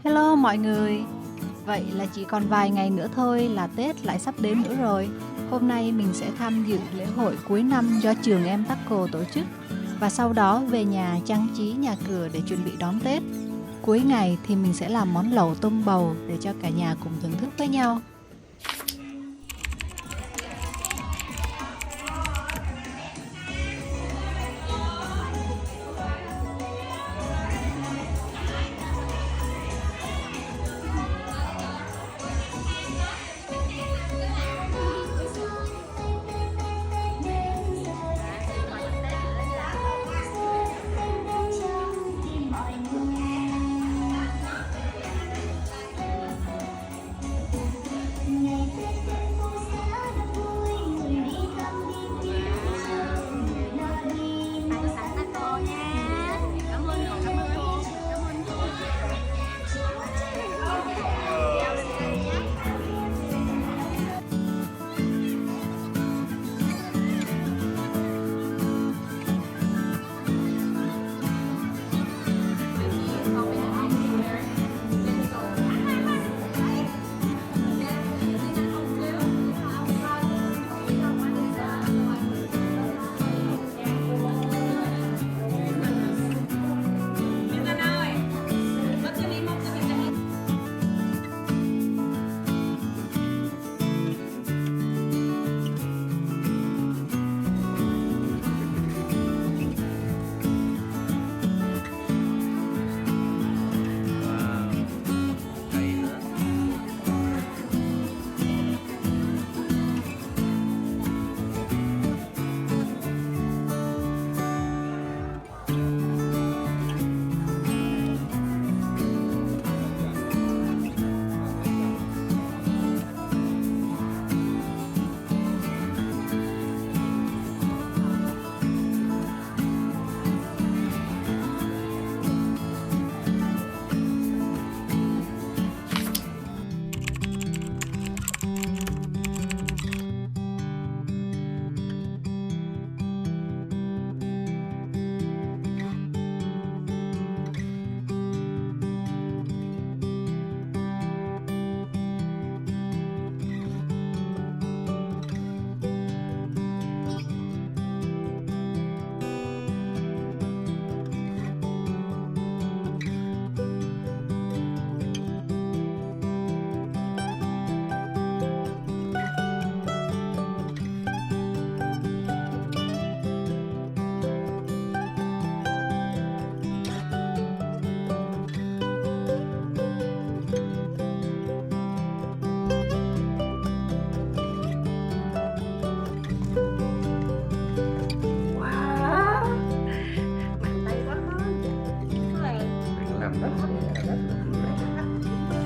Hello mọi người. Vậy là chỉ còn vài ngày nữa thôi là Tết lại sắp đến nữa rồi. Hôm nay mình sẽ tham dự lễ hội cuối năm do trường em Taco tổ chức. Và sau đó về nhà trang trí nhà cửa để chuẩn bị đón Tết. Cuối ngày thì mình sẽ làm món lẩu tôm bầu để cho cả nhà cùng thưởng thức với nhau.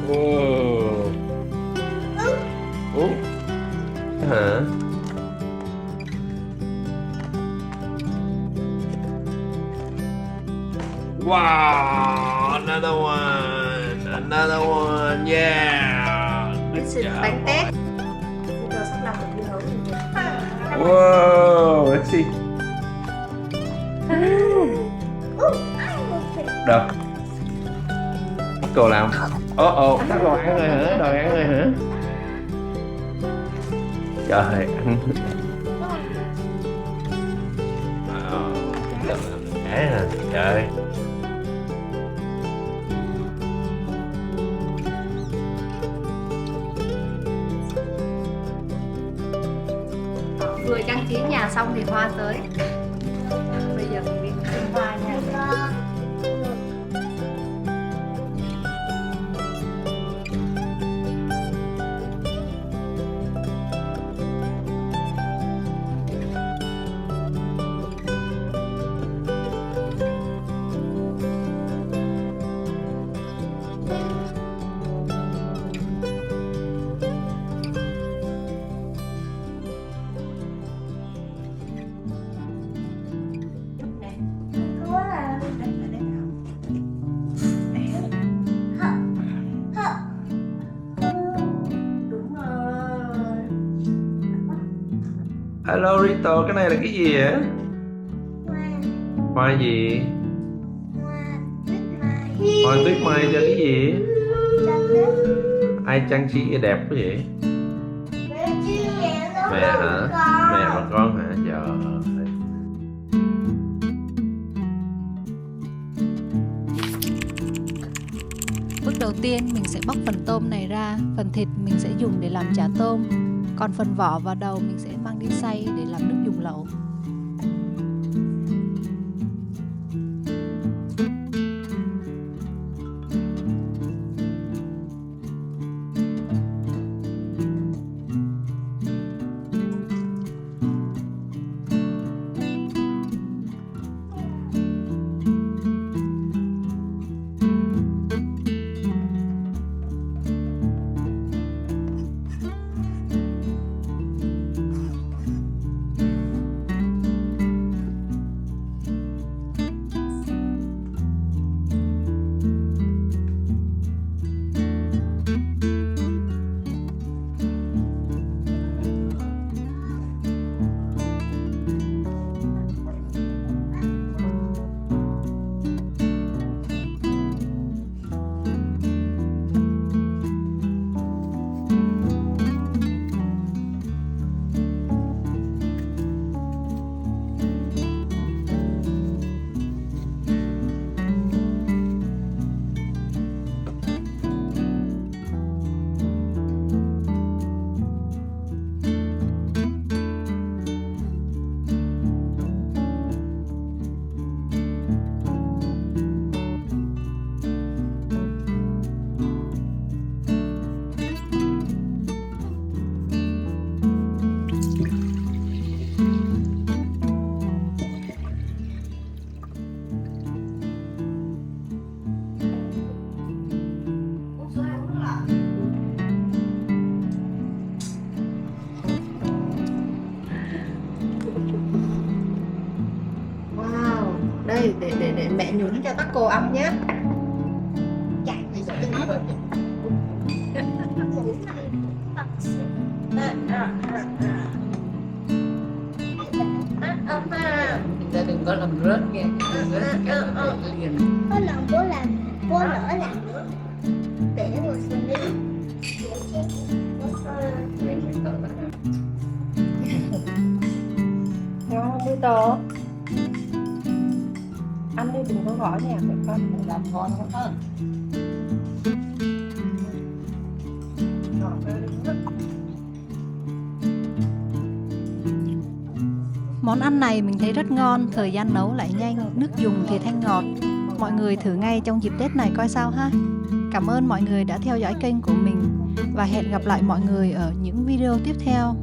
Wow. Ủa? Hả? Wow, another one, another one, yeah. Mình xin bánh tét. Bây giờ sắp làm một cái nấu. Wow, let's see. Được. Bắt cô làm. Bắt đồ ăn rồi hả? Đồ ăn rồi hả? Trời, ăn. À, trời. Vừa trang trí nhà xong thì hoa tới. Bây giờ mình đi trồng hoa nha. Hello Rito, cái này là cái gì vậy? Hoa gì? Hoa tuyết mai cho cái gì? Ai trang trí đẹp quá vậy? Mẹ hả? Mẹ và con hả? Trời ơi. Bước đầu tiên mình sẽ bóc phần tôm này ra, phần thịt mình sẽ dùng để làm chả tôm, còn phần vỏ và đầu mình sẽ mang đi xay để làm nước dùng lẩu. Đây để mẹ nhúng cho Taco ăn nhé. Chúng ta đừng có làm rớt nghe, rớt cái liền. Có lần bố lỡ làm nữa để nó ngồi xuống đi. Ngon vui tổ. Ăn đi đừng có gõ nhạc vậy con, đừng làm ngon hơn. Món ăn này mình thấy rất ngon, thời gian nấu lại nhanh, nước dùng thì thanh ngọt. Mọi người thử ngay trong dịp Tết này coi sao ha. Cảm ơn mọi người đã theo dõi kênh của mình và hẹn gặp lại mọi người ở những video tiếp theo.